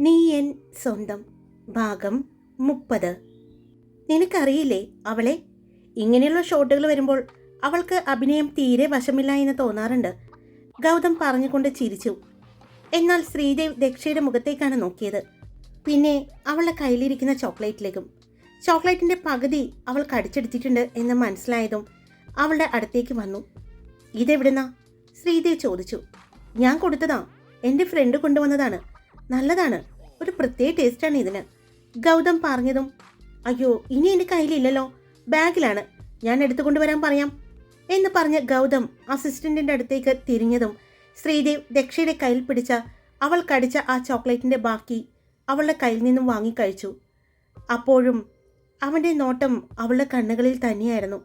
നീ എൻ സ്വന്തം ഭാഗം 30. നിനക്കറിയില്ലേ അവളെ? ഇങ്ങനെയുള്ള ഷോട്ടുകൾ വരുമ്പോൾ അവൾക്ക് അഭിനയം തീരെ വശമില്ല എന്ന് തോന്നാറുണ്ട്. ഗൗതം പറഞ്ഞുകൊണ്ട് ചിരിച്ചു. എന്നാൽ ശ്രീദേവ് ദക്ഷയുടെ മുഖത്തേക്കാണ് നോക്കിയത്. പിന്നെ അവളുടെ കയ്യിലിരിക്കുന്ന ചോക്ലേറ്റിലേക്കും. ചോക്ലേറ്റിന്റെ പകുതി അവൾ കടിച്ചെടുത്തിട്ടുണ്ട് എന്ന് മനസ്സിലായതും അവളുടെ അടുത്തേക്ക് വന്നു. ഇതെവിടുന്നാ? ശ്രീദേവ് ചോദിച്ചു. ഞാൻ കൊടുത്തതാ, എൻ്റെ ഫ്രണ്ട് കൊണ്ടുവന്നതാണ്. നല്ലതാണ്, ഒരു പ്രത്യേക ടേസ്റ്റാണ് ഇതിന്. ഗൗതം പറഞ്ഞതും അയ്യോ, ഇനി എൻ്റെ കയ്യിലില്ലല്ലോ, ബാഗിലാണ്, ഞാൻ എടുത്തുകൊണ്ടുവരാൻ പറയാം എന്ന് പറഞ്ഞ് ഗൗതം അസിസ്റ്റന്റിന്റെ അടുത്തേക്ക് തിരിഞ്ഞതും ശ്രീദേവ് ദക്ഷയുടെ കയ്യിൽ പിടിച്ച അവൾ കടിച്ച ആ ചോക്ലേറ്റിന്റെ ബാക്കി അവളുടെ കയ്യിൽ നിന്നും വാങ്ങിക്കഴിച്ചു. അപ്പോഴും അവൻ്റെ നോട്ടം അവളുടെ കണ്ണുകളിൽ തന്നെയായിരുന്നു.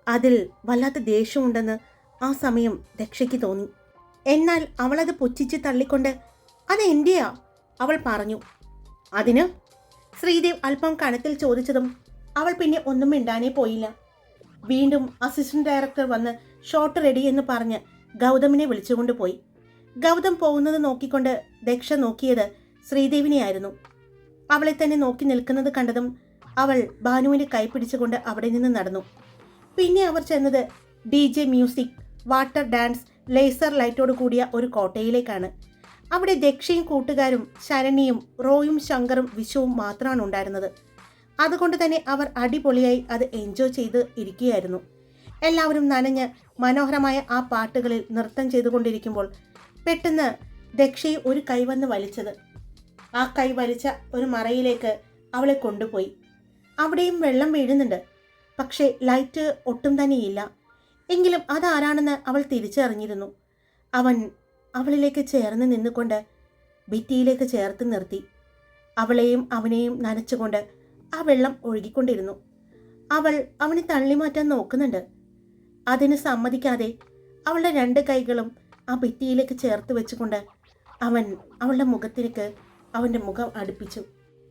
അതിൽ വല്ലാത്ത ദേഷ്യമുണ്ടെന്ന് ആ സമയം ദക്ഷയ്ക്ക് തോന്നി. എന്നാൽ അവളത് പുച്ഛിച്ച് തള്ളിക്കൊണ്ട് അത് എൻ്റെയാ അവൾ പറഞ്ഞു. അതിന്? ശ്രീദേവ് അല്പം കണത്തിൽ ചോദിച്ചതും അവൾ പിന്നെ ഒന്നും മിണ്ടാനേ പോയില്ല. വീണ്ടും അസിസ്റ്റന്റ് ഡയറക്ടർ വന്ന് ഷോട്ട് റെഡി എന്ന് പറഞ്ഞ് ഗൗതമിനെ വിളിച്ചുകൊണ്ട് പോയി. ഗൗതം പോകുന്നത് നോക്കിക്കൊണ്ട് ദക്ഷ നോക്കിയത് ശ്രീദേവിനെയായിരുന്നു. അവളെ തന്നെ നോക്കി നിൽക്കുന്നത് കണ്ടതും അവൾ ഭാനുവിൻ്റെ കൈ പിടിച്ചുകൊണ്ട് അവിടെ നിന്ന് നടന്നു. പിന്നെ അവർ ചെന്നത് DJ music, water dance, laser ലൈറ്റോട് കൂടിയ ഒരു കോട്ടയിലേക്കാണ്. അവിടെ ദക്ഷയും കൂട്ടുകാരും ശരണ്യയും റോയും ശങ്കറും വിശുവും മാത്രമാണ് ഉണ്ടായിരുന്നത്. അതുകൊണ്ട് തന്നെ അവർ അടിപൊളിയായി അത് എൻജോയ് ചെയ്ത് ഇരിക്കുകയായിരുന്നു. എല്ലാവരും നനഞ്ഞ് മനോഹരമായ ആ പാട്ടുകളിൽ നൃത്തം ചെയ്തുകൊണ്ടിരിക്കുമ്പോൾ പെട്ടെന്ന് ദക്ഷയെ ഒരു കൈ വന്ന് വലിച്ചത്. ആ കൈ വലിച്ച ഒരു മറയിലേക്ക് അവളെ കൊണ്ടുപോയി. അവിടെയും വെള്ളം വീഴുന്നുണ്ട്, പക്ഷേ ലൈറ്റ് ഒട്ടും തന്നെയില്ല. എങ്കിലും അതാരാണെന്ന് അവൾ തിരിച്ചറിഞ്ഞിരുന്നു. അവൻ അവളിലേക്ക് ചേർന്ന് നിന്നുകൊണ്ട് ഭിത്തിയിലേക്ക് ചേർത്ത് നിർത്തി. അവളെയും അവനെയും നനച്ചുകൊണ്ട് ആ വെള്ളം ഒഴുകിക്കൊണ്ടിരുന്നു. അവൾ അവനെ തള്ളിമാറ്റാൻ നോക്കുന്നുണ്ട്. അതിന് സമ്മതിക്കാതെ അവളുടെ 2 കൈകളും ആ ഭിത്തിയിലേക്ക് ചേർത്ത് വെച്ചുകൊണ്ട് അവൻ അവളുടെ മുഖത്തിലേക്ക് അവൻ്റെ മുഖം അടുപ്പിച്ചു.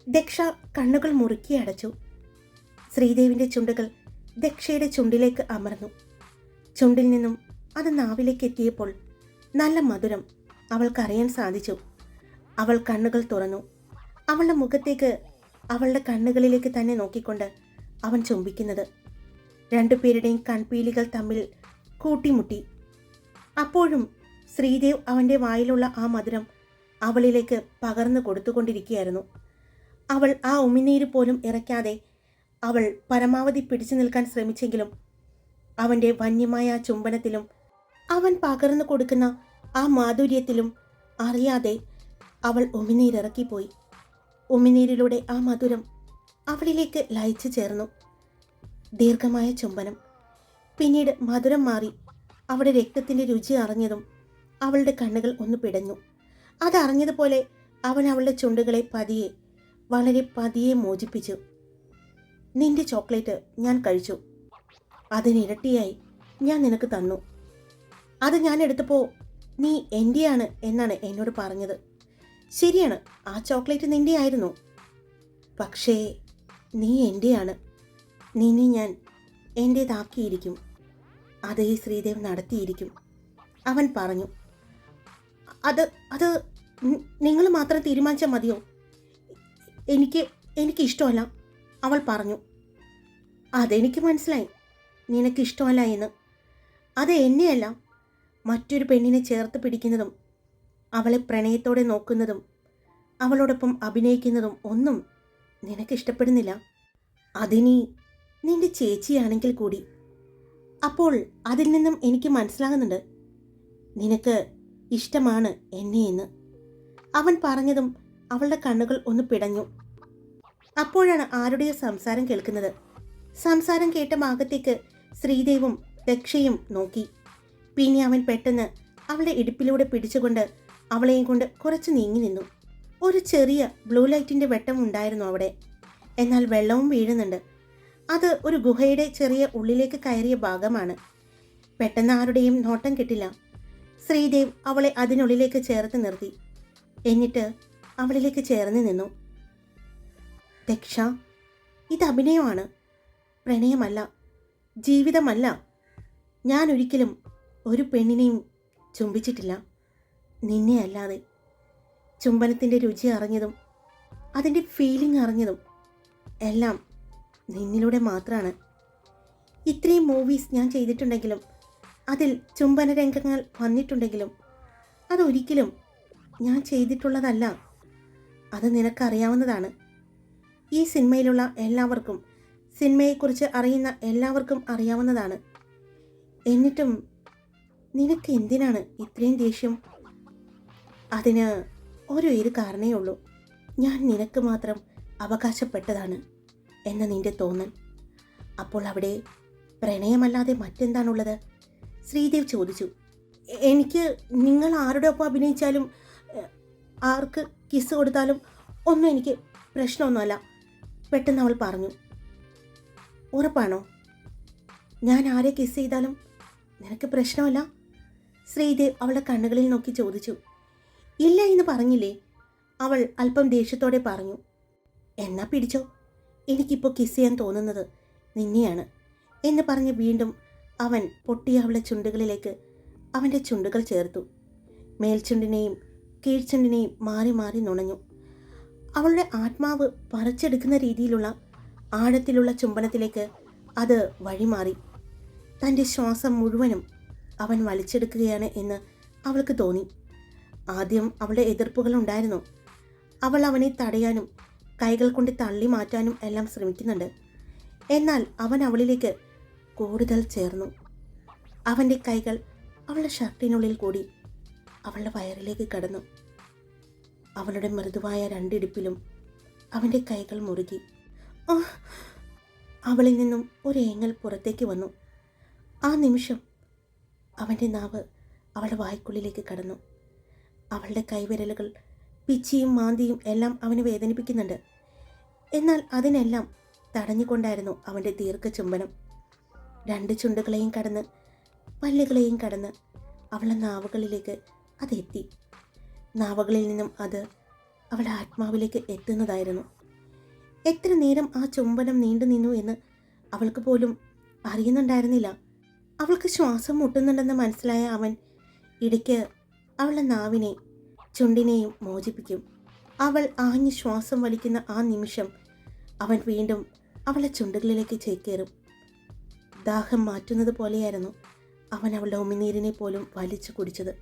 ദക്ഷ കണ്ണുകൾ മുറുക്കി അടച്ചു. ശ്രീദേവിൻ്റെ ചുണ്ടുകൾ ദക്ഷയുടെ ചുണ്ടിലേക്ക് അമർന്നു. ചുണ്ടിൽ നിന്നും അത് നാവിലേക്ക് എത്തിയപ്പോൾ നല്ല മധുരം അവൾക്കറിയാൻ സാധിച്ചു. അവൾ കണ്ണുകൾ തുറന്നു. അവളുടെ മുഖത്തേക്ക്, അവളുടെ കണ്ണുകളിലേക്ക് തന്നെ നോക്കിക്കൊണ്ട് അവൻ ചുംബിക്കുന്നത്. 2 പേരുടെയും കൺപീലികൾ തമ്മിൽ കൂട്ടിമുട്ടി. അപ്പോഴും ശ്രീദേവ് അവൻ്റെ വായിലുള്ള ആ മധുരം അവളിലേക്ക് പകർന്നു കൊടുത്തുകൊണ്ടിരിക്കുകയായിരുന്നു. അവൾ ആ ഉമിനീര് പോലും ഇറക്കാതെ അവൾ പരമാവധി പിടിച്ചു നിൽക്കാൻ ശ്രമിച്ചെങ്കിലും അവൻ്റെ വന്യമായ ആ ചുംബനത്തിലും അവൻ പകർന്നു കൊടുക്കുന്ന ആ മാധുര്യത്തിലും അറിയാതെ അവൾ ഉമിനീരിറക്കിപ്പോയി. ഉമിനീരിലൂടെ ആ മധുരം അവളിലേക്ക് ലയിച്ചു ചേർന്നു. ദീർഘമായ ചുംബനം. പിന്നീട് മധുരം മാറി അവിടെ രക്തത്തിൻ്റെ രുചി അറിഞ്ഞതും അവളുടെ കണ്ണുകൾ ഒന്ന് പിടഞ്ഞു. അതറിഞ്ഞതുപോലെ അവൻ അവളുടെ ചുണ്ടുകളെ പതിയെ, വളരെ പതിയെ മോചിപ്പിച്ചു. നിന്റെ ചോക്ലേറ്റ് ഞാൻ കഴിച്ചു, അതിനിരട്ടിയായി ഞാൻ നിനക്ക് തന്നു. അത് ഞാൻ എടുത്തപ്പോൾ നീ എൻ്റെയാണ് എന്നാണ് എന്നോട് പറഞ്ഞത്. ശരിയാണ്, ആ ചോക്ലേറ്റ് നിൻ്റെ ആയിരുന്നു. പക്ഷേ നീ എൻ്റെയാണ്. നിന്നെ ഞാൻ എൻ്റേതാക്കിയിരിക്കും. അതേ ശ്രീദേവ് നടത്തിയിരിക്കും, അവൻ പറഞ്ഞു. അത് അത് നിങ്ങൾ മാത്രം തീരുമാനിച്ചാൽ മതിയോ? എനിക്ക് ഇഷ്ടമല്ല, അവൾ പറഞ്ഞു. അതെനിക്ക് മനസ്സിലായി, നിനക്കിഷ്ടമല്ല എന്ന്. അത് എന്നെയല്ല, മറ്റൊരു പെണ്ണിനെ ചേർത്ത് പിടിക്കുന്നതും അവളെ പ്രണയത്തോടെ നോക്കുന്നതും അവളോടൊപ്പം അഭിനയിക്കുന്നതും ഒന്നും നിനക്കിഷ്ടപ്പെടുന്നില്ല. അതിനി നിന്റെ ചേച്ചിയാണെങ്കിൽ കൂടി. അപ്പോൾ അതിൽ നിന്നും എനിക്ക് മനസ്സിലാകുന്നുണ്ട് നിനക്ക് ഇഷ്ടമാണ് എന്നെ എന്ന്. അവൻ പറഞ്ഞതും അവളുടെ കണ്ണുകൾ ഒന്ന് പിടഞ്ഞു. അപ്പോഴാണ് ആരുടെയോ സംസാരം കേൾക്കുന്നത്. സംസാരം കേട്ട ഭാഗത്തേക്ക് ശ്രീദേവും ദക്ഷയും നോക്കി. പിന്നെ അവൻ പെട്ടെന്ന് അവളുടെ ഇടുപ്പിലൂടെ പിടിച്ചുകൊണ്ട് അവളെയും കൊണ്ട് കുറച്ച് നീങ്ങി നിന്നു. ഒരു ചെറിയ ബ്ലൂ ലൈറ്റിൻ്റെ വെട്ടം ഉണ്ടായിരുന്നു അവിടെ. എന്നാൽ വെള്ളവും വീഴുന്നുണ്ട്. അത് ഒരു ഗുഹയുടെ ചെറിയ ഉള്ളിലേക്ക് കയറിയ ഭാഗമാണ്. പെട്ടെന്ന് ആരുടെയും നോട്ടം കിട്ടില്ല. ശ്രീദേവ് അവളെ അതിനുള്ളിലേക്ക് ചേർത്ത് നിർത്തി. എന്നിട്ട് അവളിലേക്ക് ചേർന്ന് നിന്നു. ദക്ഷ, ഇത് അഭിനയമാണ്, പ്രണയമല്ല, ജീവിതമല്ല. ഞാൻ ഒരിക്കലും ഒരു പെണ്ണിനെയും ചുംബിച്ചിട്ടില്ല, നിന്നെ അല്ലാതെ. ചുംബനത്തിൻ്റെ രുചി അറിഞ്ഞതും അതിൻ്റെ ഫീലിംഗ് അറിഞ്ഞതും എല്ലാം നിന്നിലൂടെ മാത്രമാണ്. ഇത്രയും മൂവീസ് ഞാൻ ചെയ്തിട്ടുണ്ടെങ്കിലും അതിൽ ചുംബന രംഗങ്ങൾ വന്നിട്ടുണ്ടെങ്കിലും അതൊരിക്കലും ഞാൻ ചെയ്തിട്ടുള്ളതല്ല. അത് നിനക്കറിയാവുന്നതാണ്. ഈ സിനിമയിലുള്ള എല്ലാവർക്കും, സിനിമയെക്കുറിച്ച് അറിയുന്ന എല്ലാവർക്കും അറിയാവുന്നതാണ്. എന്നിട്ടും നിനക്ക് എന്തിനാണ് ഇത്രയും ദേഷ്യം? അതിന് ഒരു കാരണമേ ഉള്ളൂ. ഞാൻ നിനക്ക് മാത്രം അവകാശപ്പെട്ടതാണ് എന്ന നിന്റെ തോന്നൽ. അപ്പോൾ അവിടെ പ്രണയമല്ലാതെ മറ്റെന്താണുള്ളത്? ശ്രീദേവ് ചോദിച്ചു. എനിക്ക് നിങ്ങൾ ആരുടെ ഒപ്പം അഭിനയിച്ചാലും ആർക്ക് കിസ് കൊടുത്താലും ഒന്നും എനിക്ക് പ്രശ്നമൊന്നുമല്ല, പെട്ടെന്ന് അവൾ പറഞ്ഞു. ഉറപ്പാണോ? ഞാൻ ആരെ കിസ് ചെയ്താലും നിനക്ക് പ്രശ്നമല്ല? ശ്രീദേവ് അവളുടെ കണ്ണുകളിൽ നോക്കി ചോദിച്ചു. ഇല്ല എന്ന് പറഞ്ഞില്ലേ? അവൾ അല്പം ദേഷ്യത്തോടെ പറഞ്ഞു. എന്നാ പിടിച്ചോ, എനിക്കിപ്പോൾ കിസ് ചെയ്യാൻ തോന്നുന്നത് നിന്നെയാണ് എന്ന് പറഞ്ഞ് വീണ്ടും അവൻ പൊട്ടിയ അവളുടെ ചുണ്ടുകളിലേക്ക് അവൻ്റെ ചുണ്ടുകൾ ചേർത്തു. മേൽചുണ്ടിനെയും കീഴ്ചുണ്ടിനെയും മാറി മാറി നുണഞ്ഞു. അവളുടെ ആത്മാവ് പറിച്ചെടുക്കുന്ന രീതിയിലുള്ള ആഴത്തിലുള്ള ചുംബനത്തിലേക്ക് അത് വഴിമാറി. തൻ്റെ ശ്വാസം മുഴുവനും അവൻ വലിച്ചെടുക്കുകയാണ് എന്ന് അവൾക്ക് തോന്നി. ആദ്യം അവളുടെ എതിർപ്പുകൾ ഉണ്ടായിരുന്നു. അവൾ അവനെ തടയാനും കൈകൾ കൊണ്ട് തള്ളി മാറ്റാനും എല്ലാം ശ്രമിക്കുന്നുണ്ട്. എന്നാൽ അവൻ അവളിലേക്ക് കൂടുതൽ ചേർന്നു. അവൻ്റെ കൈകൾ അവളുടെ ഷർട്ടിനുള്ളിൽ കൂടി അവളുടെ വയറിലേക്ക് കടന്നു. അവളുടെ മൃദുവായ രണ്ടിടിപ്പിലും അവൻ്റെ കൈകൾ മുറുകി. അവളിൽ നിന്നും ഒരു ഏങ്ങൽ പുറത്തേക്ക് വന്നു. ആ നിമിഷം അവൻ്റെ നാവ് അവളുടെ വായ്ക്കുള്ളിലേക്ക് കടന്നു. അവളുടെ കൈവിരലുകൾ പിച്ചിയും മാന്തിയും എല്ലാം അവനെ വേദനിപ്പിക്കുന്നുണ്ട്. എന്നാൽ അതിനെല്ലാം തടഞ്ഞുകൊണ്ടായിരുന്നു അവൻ്റെ ദീർഘചുംബനം. രണ്ട് ചുണ്ടുകളെയും കടന്ന് പല്ലുകളെയും കടന്ന് അവളുടെ നാവുകളിലേക്ക് അതെത്തി. നാവുകളിൽ നിന്നും അത് അവളുടെ ആത്മാവിലേക്ക് എത്തുന്നതായിരുന്നു. എത്ര നേരം ആ ചുംബനം നീണ്ടു നിന്നു എന്ന് അവൾക്ക് പോലും അറിയുന്നുണ്ടായിരുന്നില്ല. അവൾക്ക് ശ്വാസം മുട്ടുന്നുണ്ടെന്ന് മനസ്സിലായ അവൻ ഇടയ്ക്ക് അവളുടെ നാവിനെ ചുണ്ടിനെയും മോചിപ്പിക്കും. അവൾ ആഞ്ഞ് ശ്വാസം വലിക്കുന്ന ആ നിമിഷം അവൻ വീണ്ടും അവളുടെ ചുണ്ടുകളിലേക്ക് ചേക്കേറും. ദാഹം മാറ്റുന്നത് പോലെയായിരുന്നു അവൻ അവളുടെ ഉമിനീരിനെ പോലും വലിച്ചു കുടിച്ചത്.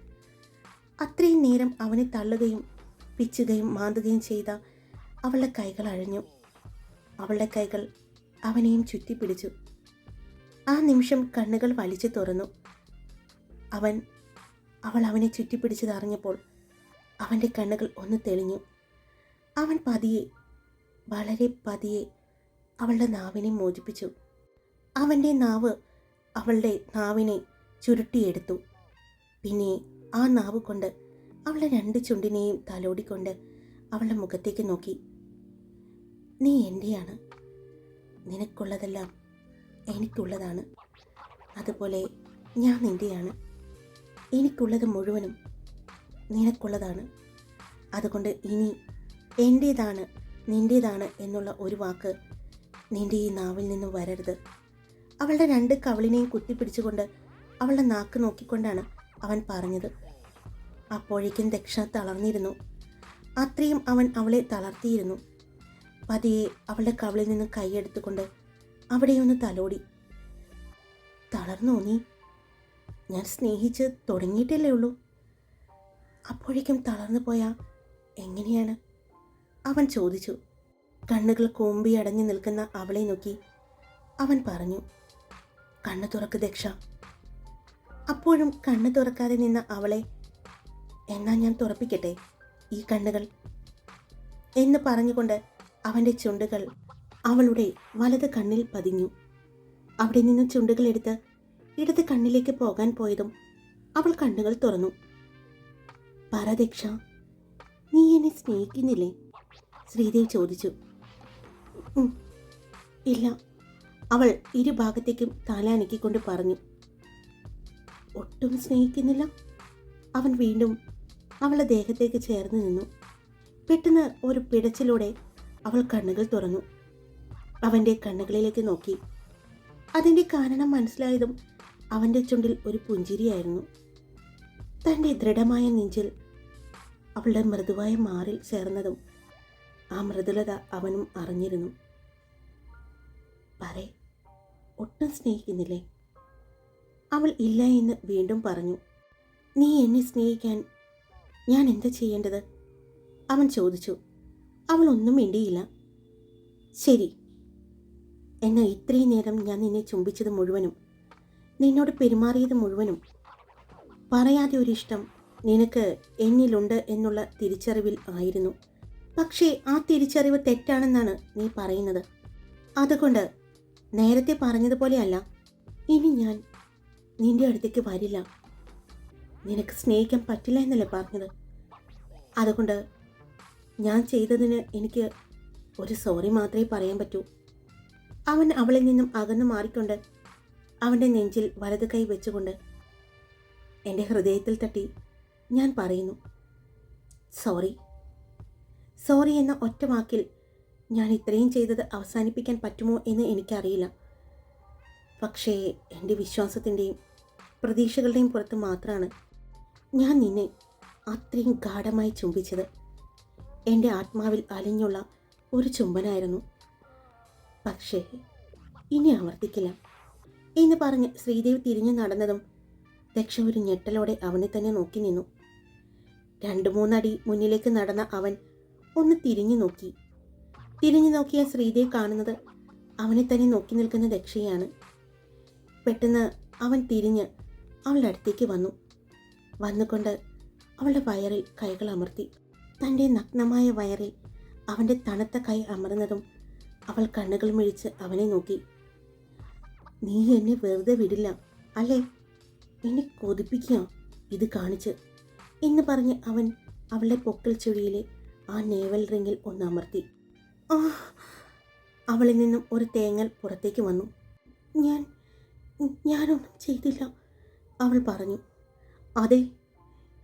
അത്രയും നേരം അവനെ തള്ളുകയും പിച്ചുകയും മാന്തുകയും ചെയ്ത അവളുടെ കൈകൾ അഴഞ്ഞു. അവളുടെ കൈകൾ അവനെയും ചുറ്റിപ്പിടിച്ചു. ആ നിമിഷം കണ്ണുകൾ വലിച്ചു തുറന്നു. അവൾ അവനെ ചുറ്റിപ്പിടിച്ചത് അറിഞ്ഞപ്പോൾ അവൻ്റെ കണ്ണുകൾ ഒന്ന് തെളിഞ്ഞു. അവൻ പതിയെ, വളരെ പതിയെ അവളുടെ നാവിനെ മോചിപ്പിച്ചു. അവൻ്റെ നാവ് അവളുടെ നാവിനെ ചുരുട്ടിയെടുത്തു. പിന്നെ ആ നാവ് കൊണ്ട് അവളുടെ രണ്ട് ചുണ്ടിനെയും തലോടിക്കൊണ്ട് അവളുടെ മുഖത്തേക്ക് നോക്കി. നീ എൻ്റെയാണ്. നിനക്കുള്ളതെല്ലാം എനിക്കുള്ളതാണ്. അതുപോലെ ഞാൻ നിൻ്റെയാണ്. എനിക്കുള്ളത് മുഴുവനും നിനക്കുള്ളതാണ്. അതുകൊണ്ട് ഇനി എൻ്റേതാണ് നിൻ്റേതാണ് എന്നുള്ള ഒരു വാക്ക് നിൻ്റെ ഈ നാവിൽ നിന്നും വരരുത്. അവളുടെ രണ്ട് കവിളിനെയും കുത്തിപ്പിടിച്ചുകൊണ്ട് അവളുടെ നാക്ക് നോക്കിക്കൊണ്ടാണ് അവൻ പറഞ്ഞത്. അപ്പോഴേക്കും ദക്ഷ തളർന്നിരുന്നു. അത്രയും അവൻ അവളെ തളർത്തിയിരുന്നു. പതിയെ അവളുടെ കവിളിൽ നിന്ന് കൈയെടുത്തുകൊണ്ട് അവിടെയൊന്ന് തലോടി. തളർന്നോ നീ? ഞാൻ സ്നേഹിച്ച് തുടങ്ങിയിട്ടല്ലേ ഉള്ളൂ. അപ്പോഴേക്കും തളർന്നു പോയാൽ എങ്ങനെയാണ്? അവൻ ചോദിച്ചു. കണ്ണുകൾ കൂമ്പി അടഞ്ഞു നിൽക്കുന്ന അവളെ നോക്കി അവൻ പറഞ്ഞു, കണ്ണു തുറക്ക് ദക്ഷ. അപ്പോഴും കണ്ണു തുറക്കാതെ നിന്ന അവളെ, എന്നാ ഞാൻ തുറപ്പിക്കട്ടെ ഈ കണ്ണുകൾ എന്ന് പറഞ്ഞുകൊണ്ട് അവൻ്റെ ചുണ്ടുകൾ അവളുടെ വലത് കണ്ണിൽ പതിഞ്ഞു. അവിടെ നിന്ന് ചുണ്ടുകൾ എടുത്ത് ഇടത് കണ്ണിലേക്ക് പോകാൻ പോയതും അവൾ കണ്ണുകൾ തുറന്നു. പറ ദക്ഷ, നീ എന്നെ സ്നേഹിക്കുന്നില്ലേ? ശ്രീദേവ് ചോദിച്ചു. ഇല്ല, അവൾ ഇരുഭാഗത്തേക്കും തലനക്കിക്കൊണ്ട് പറഞ്ഞു. ഒട്ടും സ്നേഹിക്കുന്നില്ല? അവൻ വീണ്ടും അവളുടെ ദേഹത്തേക്ക് ചേർന്ന് നിന്നു. പെട്ടെന്ന് ഒരു പിടച്ചിലൂടെ അവൾ കണ്ണുകൾ തുറന്നു. അവൻ്റെ കണ്ണുകളിലേക്ക് നോക്കി. അതിൻ്റെ കാരണം മനസ്സിലായതും അവൻ്റെ ചുണ്ടിൽ ഒരു പുഞ്ചിരിയായിരുന്നു. തൻ്റെ ദൃഢമായ നെഞ്ചിൽ അവളുടെ മൃദുവായ മാറിൽ ചേർന്നതും ആ മൃദുലത അവനും അറിഞ്ഞിരുന്നു. പറേ, ഒട്ടും സ്നേഹിക്കുന്നില്ലേ? അവൾ ഇല്ല എന്ന് വീണ്ടും പറഞ്ഞു. നീ എന്നെ സ്നേഹിക്കാൻ ഞാൻ എന്താ ചെയ്യേണ്ടത്? അവൻ ചോദിച്ചു. അവൾ ഒന്നും മിണ്ടിയില്ല. ശരി, എന്നാൽ ഇത്രയും നേരം ഞാൻ നിന്നെ ചുംബിച്ചത് മുഴുവനും, നിന്നോട് പെരുമാറിയത് മുഴുവനും പറയാതെ ഒരിഷ്ടം നിനക്ക് എന്നിലുണ്ട് എന്നുള്ള തിരിച്ചറിവിൽ ആയിരുന്നു. പക്ഷേ ആ തിരിച്ചറിവ് തെറ്റാണെന്നാണ് നീ പറയുന്നത്. അതുകൊണ്ട് നേരത്തെ പറഞ്ഞതുപോലെയല്ല, ഇനി ഞാൻ നിന്റെ അടുത്തേക്ക് വരില്ല. നിനക്ക് സ്നേഹിക്കാൻ പറ്റില്ല എന്നല്ലേ പറഞ്ഞത്? അതുകൊണ്ട് ഞാൻ ചെയ്തതിന് എനിക്ക് ഒരു സോറി മാത്രമേ പറയാൻ പറ്റൂ. അവൻ അവളിൽ നിന്നും അകന്നു മാറിക്കൊണ്ട് അവൻ്റെ നെഞ്ചിൽ വലത് കൈ വെച്ചുകൊണ്ട് എൻ്റെ ഹൃദയത്തിൽ തട്ടി ഞാൻ പറയുന്നു, സോറി. സോറി എന്ന ഒറ്റ വാക്കിൽ ഞാൻ ഇത്രയും ചെയ്തത് അവസാനിപ്പിക്കാൻ പറ്റുമോ എന്ന് എനിക്കറിയില്ല. പക്ഷേ എൻ്റെ വിശ്വാസത്തിൻ്റെയും പ്രതീക്ഷകളുടെയും പുറത്ത് മാത്രമാണ് ഞാൻ നിന്നെ അത്രയും ഗാഢമായി ചുംബിച്ചത്. എൻ്റെ ആത്മാവിൽ അലിഞ്ഞുള്ള ഒരു ചുംബനായിരുന്നു. പക്ഷേ ഇനി ആവർത്തിക്കില്ല എന്ന് പറഞ്ഞ് ശ്രീദേവി തിരിഞ്ഞു നടന്നതും ദക്ഷ ഒരു ഞെട്ടലോടെ അവനെ തന്നെ നോക്കി നിന്നു. 2-3 അടി മുന്നിലേക്ക് നടന്ന അവൻ ഒന്ന് തിരിഞ്ഞു നോക്കി. തിരിഞ്ഞു നോക്കിയ ശ്രീദേവി കാണുന്നത് അവനെ തന്നെ നോക്കി നിൽക്കുന്ന ദക്ഷയാണ്. പെട്ടെന്ന് അവൻ തിരിഞ്ഞ് അവളുടെ അടുത്തേക്ക് വന്നുകൊണ്ട് അവളുടെ വയറിൽ കൈകൾ അമർത്തി. തൻ്റെ നഗ്നമായ വയറിൽ അവൻ്റെ തണുത്ത കൈ അമർന്നതും അവൾ കണ്ണുകൾ മിഴിച്ച് അവനെ നോക്കി. നീ എന്നെ വെറുതെ വിടില്ല അല്ലേ? എന്നെ കൊതിപ്പിക്കുക ഇത് കാണിച്ച് എന്ന് പറഞ്ഞ് അവൻ അവളുടെ പൊക്കിൾ ചുഴിയിലെ ആ നേവൽ റിങ്ങിൽ ഒന്ന് അമർത്തി. അവളിൽ നിന്നും ഒരു തേങ്ങൽ പുറത്തേക്ക് വന്നു. ഞാനൊന്നും ചെയ്തില്ല, അവൾ പറഞ്ഞു. അതെ,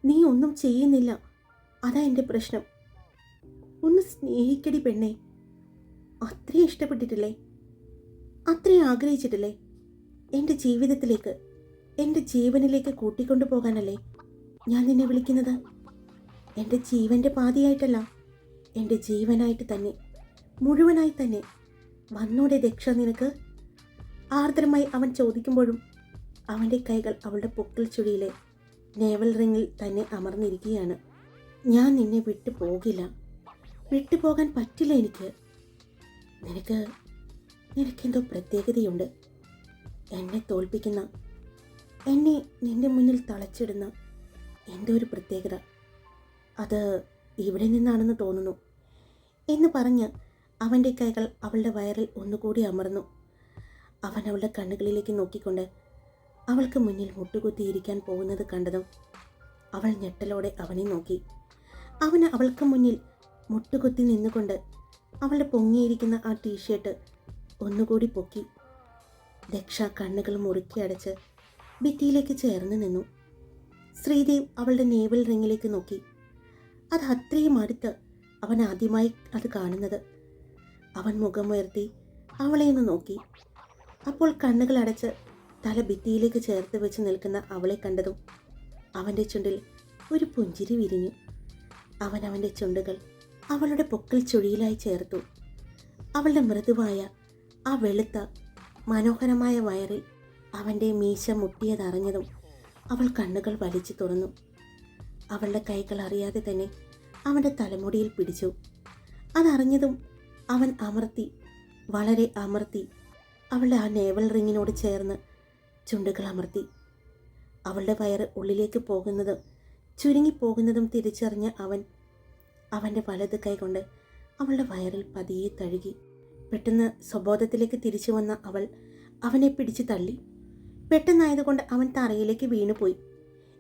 നീ ഒന്നും ചെയ്യുന്നില്ല, അതാ എൻ്റെ പ്രശ്നം. ഒന്ന് സ്നേഹിക്കടി പെണ്ണേ. അത്രയും ഇഷ്ടപ്പെട്ടിട്ടില്ലേ? അത്രയും ആഗ്രഹിച്ചിട്ടില്ലേ? എൻ്റെ ജീവിതത്തിലേക്ക്, എൻ്റെ ജീവനിലേക്ക് കൂട്ടിക്കൊണ്ടു പോകാനല്ലേ ഞാൻ നിന്നെ വിളിക്കുന്നത്? എൻ്റെ ജീവൻ്റെ പാതിയായിട്ടല്ല, എൻ്റെ ജീവനായിട്ട് തന്നെ, മുഴുവനായി തന്നെ. വന്നോടെ ദക്ഷ നിനക്ക്? ആർദ്രമായി അവൻ ചോദിക്കുമ്പോഴും അവൻ്റെ കൈകൾ അവളുടെ പൊക്കിൾ ചുഴിയിലെ നേവൽ റിങ്ങിൽ തന്നെ അമർന്നിരിക്കുകയാണ്. ഞാൻ നിന്നെ വിട്ടു പോകില്ല, വിട്ടുപോകാൻ പറ്റില്ല എനിക്ക്. നിനക്കെന്തോ പ്രത്യേകതയുണ്ട്. എന്നെ തോൽപ്പിക്കുന്ന, എന്നെ നിന്റെ മുന്നിൽ തളച്ചിടുന്ന എന്തോ ഒരു പ്രത്യേകത. അത് ഇവിടെ നിന്നാണെന്ന് തോന്നുന്നു എന്ന് പറഞ്ഞ് അവൻ്റെ കൈകൾ അവളുടെ വയറിൽ ഒന്നുകൂടി അമർന്നു. അവൻ അവളുടെ കണ്ണുകളിലേക്ക് നോക്കിക്കൊണ്ട് അവൾക്ക് മുന്നിൽ മുട്ടുകുത്തിയിരിക്കാൻ പോകുന്നത് കണ്ടതും അവൾ ഞെട്ടലോടെ അവനെ നോക്കി. അവന് അവൾക്ക് മുന്നിൽ മുട്ടുകുത്തി നിന്നുകൊണ്ട് അവളുടെ പൊങ്ങിയിരിക്കുന്ന ആ ടീഷർട്ട് ഒന്നുകൂടി പൊക്കി. ദക്ഷ കണ്ണുകൾ മുറുക്കി അടച്ച് ഭിത്തിയിലേക്ക് ചേർന്ന് നിന്നു. ശ്രീദേവ് അവളുടെ നേവൽ റിങ്ങിലേക്ക് നോക്കി. അത് അത്രയും അടുത്ത് അവൻ ആദ്യമായി അത് കാണുന്നത്. അവൻ മുഖമുയർത്തി അവളെ ഒന്ന് നോക്കി. അപ്പോൾ കണ്ണുകൾ അടച്ച് തല ഭിത്തിയിലേക്ക് ചേർത്ത് വെച്ച് നിൽക്കുന്ന അവളെ കണ്ടതും അവൻ്റെ ചുണ്ടിൽ ഒരു പുഞ്ചിരി വിരിഞ്ഞു. അവൻ അവൻ്റെ ചുണ്ടുകൾ അവളുടെ പൊക്കിൾ ചുഴിയിലായി ചേർത്തു. അവളുടെ മൃദുവായ ആ വെളുത്ത മനോഹരമായ വയറിൽ അവൻ്റെ മീശ മുട്ടിയതറിഞ്ഞതും അവൾ കണ്ണുകൾ വലിച്ചു തുറന്നു. അവളുടെ കൈകൾ അറിയാതെ തന്നെ അവൻ്റെ തലമുടിയിൽ പിടിച്ചു. അതറിഞ്ഞതും അവൻ വളരെ അമർത്തി അവളുടെ ആ നേവൽ റിങ്ങിനോട് ചേർന്ന് ചുണ്ടുകൾ അമർത്തി. അവളുടെ വയറ് ഉള്ളിലേക്ക് പോകുന്നതും ചുരുങ്ങിപ്പോകുന്നതും തിരിച്ചറിഞ്ഞ അവൻ്റെ വലത് കൈ കൊണ്ട് അവളുടെ വയറിൽ പതിയെ തഴുകി. പെട്ടെന്ന് സ്വബോധത്തിലേക്ക് തിരിച്ചു വന്ന അവൾ അവനെ പിടിച്ചു തള്ളി. പെട്ടെന്നായതുകൊണ്ട് അവൻ തറയിലേക്ക് വീണുപോയി.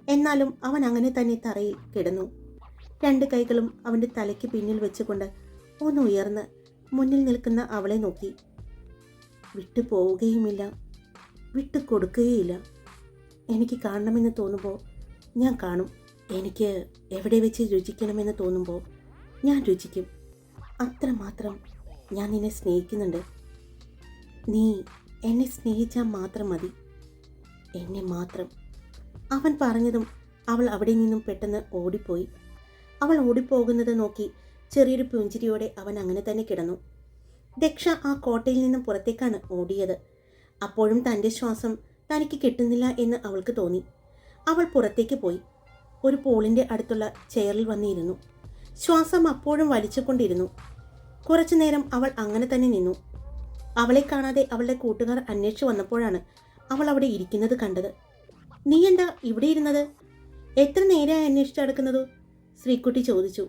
എന്നാലും അവൻ അങ്ങനെ തന്നെ തറയിൽ കിടന്നു. 2 കൈകളും അവൻ്റെ തലയ്ക്ക് പിന്നിൽ വെച്ചുകൊണ്ട് ഒന്ന് ഉയർന്ന് മുന്നിൽ നിൽക്കുന്ന അവളെ നോക്കി. വിട്ടു പോവുകയുമില്ല, വിട്ടു കൊടുക്കുകയില്ല. എനിക്ക് കാണണമെന്ന് തോന്നുമ്പോൾ ഞാൻ കാണും. എനിക്ക് എവിടെ വെച്ച് രുചിക്കണമെന്ന് തോന്നുമ്പോൾ ഞാൻ രുചിക്കും. അത്രമാത്രം ഞാൻ നിന്നെ സ്നേഹിക്കുന്നുണ്ട്. നീ എന്നെ സ്നേഹിച്ചാൽ മാത്രം മതി, എന്നെ മാത്രം. അവൻ പറഞ്ഞതും അവൾ അവിടെ നിന്നും പെട്ടെന്ന് ഓടിപ്പോയി. അവൾ ഓടിപ്പോകുന്നത് നോക്കി ചെറിയൊരു പുഞ്ചിരിയോടെ അവൻ അങ്ങനെ തന്നെ കിടന്നു. ദക്ഷ ആ കോട്ടയിൽ നിന്നും പുറത്തേക്കാണ് ഓടിയത്. അപ്പോഴും തൻ്റെ ശ്വാസം തനിക്ക് കിട്ടുന്നില്ല എന്ന് അവൾക്ക് തോന്നി. അവൾ പുറത്തേക്ക് പോയി ഒരു പൂളിൻ്റെ അടുത്തുള്ള ചെയറിൽ വന്നിരുന്നു. ശ്വാസം അപ്പോഴും വലിച്ചുകൊണ്ടിരുന്നു. കുറച്ചു നേരം അവൾ അങ്ങനെ തന്നെ നിന്നു. അവളെ കാണാതെ അവളുടെ കൂട്ടുകാർ അന്വേഷിച്ചു വന്നപ്പോഴാണ് അവൾ അവിടെ ഇരിക്കുന്നത് കണ്ടത്. നീ എന്താ ഇവിടെ ഇരുന്നത്? എത്ര നേരമായി അന്വേഷിച്ച് നടക്കുന്നത്? ശ്രീക്കുട്ടി ചോദിച്ചു.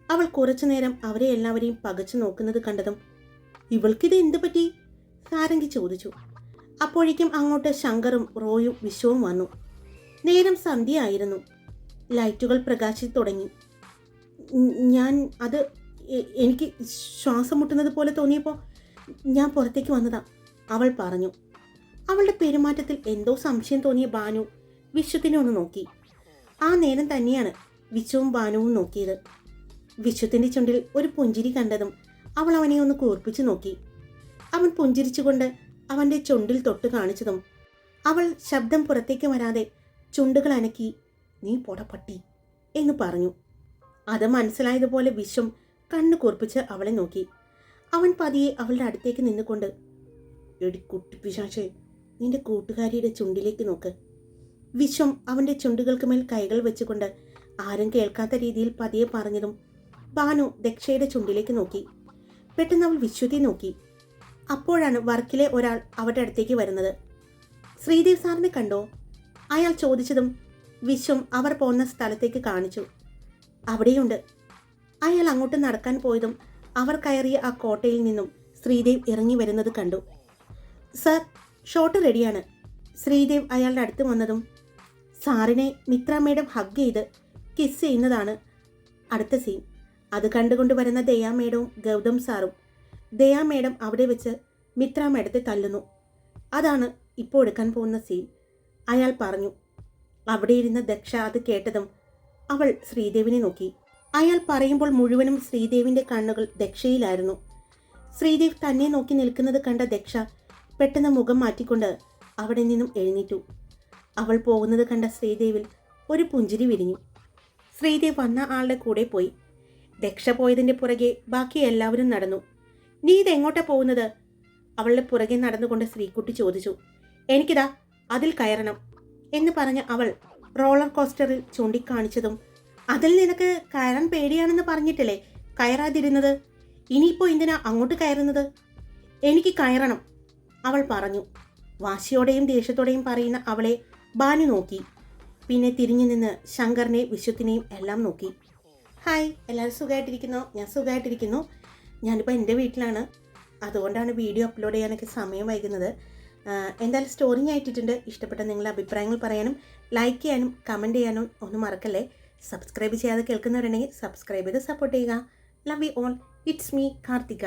അവൾ കുറച്ചു നേരം അവരെ എല്ലാവരെയും പകച്ചു നോക്കുന്നത് കണ്ടതും ഇവൾക്കിത് എന്തു പറ്റി? സാരംഗി ചോദിച്ചു. അപ്പോഴേക്കും അങ്ങോട്ട് ശങ്കറും റോയും വിശ്വവും വന്നു. നേരം സന്ധ്യയായിരുന്നു. ലൈറ്റുകൾ പ്രകാശിച്ചു തുടങ്ങി. ഞാൻ അത് എനിക്ക് ശ്വാസം മുട്ടുന്നത് പോലെ തോന്നിയപ്പോൾ ഞാൻ പുറത്തേക്ക് വന്നതാ, അവൾ പറഞ്ഞു. അവളുടെ പെരുമാറ്റത്തിൽ എന്തോ സംശയം തോന്നിയ ബാനു വിശ്വത്തിനെ ഒന്ന് നോക്കി. ആ നേരം തന്നെയാണ് വിശ്വവും ബാനുവും നോക്കിയത്. വിശ്വത്തിൻ്റെ ചുണ്ടിൽ ഒരു പുഞ്ചിരി കണ്ടതും അവൾ അവനെ ഒന്ന് കൂർപ്പിച്ചു നോക്കി. അവൻ പുഞ്ചിരിച്ചുകൊണ്ട് അവൻ്റെ ചുണ്ടിൽ തൊട്ട് കാണിച്ചതും അവൾ ശബ്ദം പുറത്തേക്ക് വരാതെ ചുണ്ടുകൾ അനക്കി നീ പൊടപ്പട്ടി എന്ന് പറഞ്ഞു. അത് മനസ്സിലായതുപോലെ വിശ്വം കണ്ണു കൂർപ്പിച്ച് അവളെ നോക്കി. അവൻ പതിയെ അവളുടെ അടുത്തേക്ക് നിന്നുകൊണ്ട് എടി കുട്ടിപ്പിശാചേ, നിന്റെ കൂട്ടുകാരിയുടെ ചുണ്ടിലേക്ക് നോക്ക്. വിശ്വം അവൻ്റെ ചുണ്ടുകൾക്ക് മേൽ കൈകൾ വെച്ചുകൊണ്ട് ആരും കേൾക്കാത്ത രീതിയിൽ പതിയെ പറഞ്ഞതും ബാനു ദക്ഷയുടെ ചുണ്ടിലേക്ക് നോക്കി. പെട്ടെന്ന് അവൾ വിശ്വത്തെ നോക്കി. അപ്പോഴാണ് വർക്കിലെ ഒരാൾ അവരുടെ അടുത്തേക്ക് വരുന്നത്. ശ്രീദേവ് സാറിനെ കണ്ടോ? അയാൾ ചോദിച്ചതും വിശ്വം അവർ പോകുന്ന സ്ഥലത്തേക്ക് കാണിച്ചു. അവിടെയുണ്ട്. അയാൾ അങ്ങോട്ട് നടക്കാൻ പോയതും അവർ കയറിയ ആ കോട്ടയിൽ നിന്നും ശ്രീദേവ് ഇറങ്ങി വരുന്നത് കണ്ടു. സർ, ഷോട്ട് റെഡിയാണ്. ശ്രീദേവ് അയാളുടെ അടുത്ത് വന്നതും സാറിനെ മിത്ര മേഡം ഹഗ് ചെയ്ത് കിസ് ചെയ്യുന്നതാണ് അടുത്ത സീൻ. അത് കണ്ടുകൊണ്ട് വരുന്ന ദയാ മേഡവും ഗൗതം സാറും. ദയാ മേഡം അവിടെ വെച്ച് മിത്ര മേഡത്തെ തല്ലുന്നു. അതാണ് ഇപ്പോൾ എടുക്കാൻ പോകുന്ന സീൻ, അയാൾ പറഞ്ഞു. അവിടെ ഇരുന്ന ദക്ഷ അത് കേട്ടതും അവൾ ശ്രീദേവിനെ നോക്കി. അയാൾ പറയുമ്പോൾ മുഴുവനും ശ്രീദേവിൻ്റെ കണ്ണുകൾ ദക്ഷയിലായിരുന്നു. ശ്രീദേവ് തന്നെ നോക്കി നിൽക്കുന്നത് കണ്ട ദക്ഷ പെട്ടെന്ന് മുഖം മാറ്റിക്കൊണ്ട് അവിടെ നിന്നും എഴുന്നേറ്റു. അവൾ പോകുന്നത് കണ്ട ശ്രീദേവിൽ ഒരു പുഞ്ചിരി വിരിഞ്ഞു. ശ്രീദേവ് വന്ന ആളുടെ കൂടെ പോയി. ദക്ഷ പോയതിൻ്റെ പുറകെ ബാക്കി എല്ലാവരും നടന്നു. നീ ഇതെങ്ങോട്ടാ പോകുന്നത്? അവളുടെ പുറകെ നടന്നുകൊണ്ട് ശ്രീക്കുട്ടി ചോദിച്ചു. എനിക്കിതാ അതിൽ കയറണം എന്ന് പറഞ്ഞ അവൾ റോളർ കോസ്റ്ററിൽ ചൂണ്ടിക്കാണിച്ചതും അതിൽ നിനക്ക് കയറാൻ പേടിയാണെന്ന് പറഞ്ഞിട്ടല്ലേ കയറാതിരുന്നത്? ഇനിയിപ്പോൾ എന്തിനാ അങ്ങോട്ട് കയറുന്നത്? എനിക്ക് കയറണം, അവൾ പറഞ്ഞു. വാശിയോടെയും ദേഷ്യത്തോടെയും പറയുന്ന അവളെ ബാനു നോക്കി. പിന്നെ തിരിഞ്ഞു നിന്ന് ശങ്കറിനെ വിശ്വത്തിനെയും എല്ലാം നോക്കി. ഹായ്, എല്ലാവരും സുഖമായിട്ടിരിക്കുന്നോ? ഞാൻ സുഖമായിട്ടിരിക്കുന്നു. ഞാനിപ്പോൾ എൻ്റെ വീട്ടിലാണ്, അതുകൊണ്ടാണ് വീഡിയോ അപ്ലോഡ് ചെയ്യാനൊക്കെ സമയം വൈകുന്നത്. എന്തായാലും സ്റ്റോറി ഞാൻ ഇട്ടിട്ടുണ്ട്. ഇഷ്ടപ്പെട്ട നിങ്ങളുടെ അഭിപ്രായങ്ങൾ പറയാനും ലൈക്ക് ചെയ്യാനും കമൻറ്റ് ചെയ്യാനും ഒന്നും മറക്കല്ലേ. സബ്സ്ക്രൈബ് ചെയ്യാതെ കേൾക്കുന്നവരുണ്ടെങ്കിൽ സബ്സ്ക്രൈബ് ചെയ്ത് സപ്പോർട്ട് ചെയ്യുക. Love you all. It's me Karthika.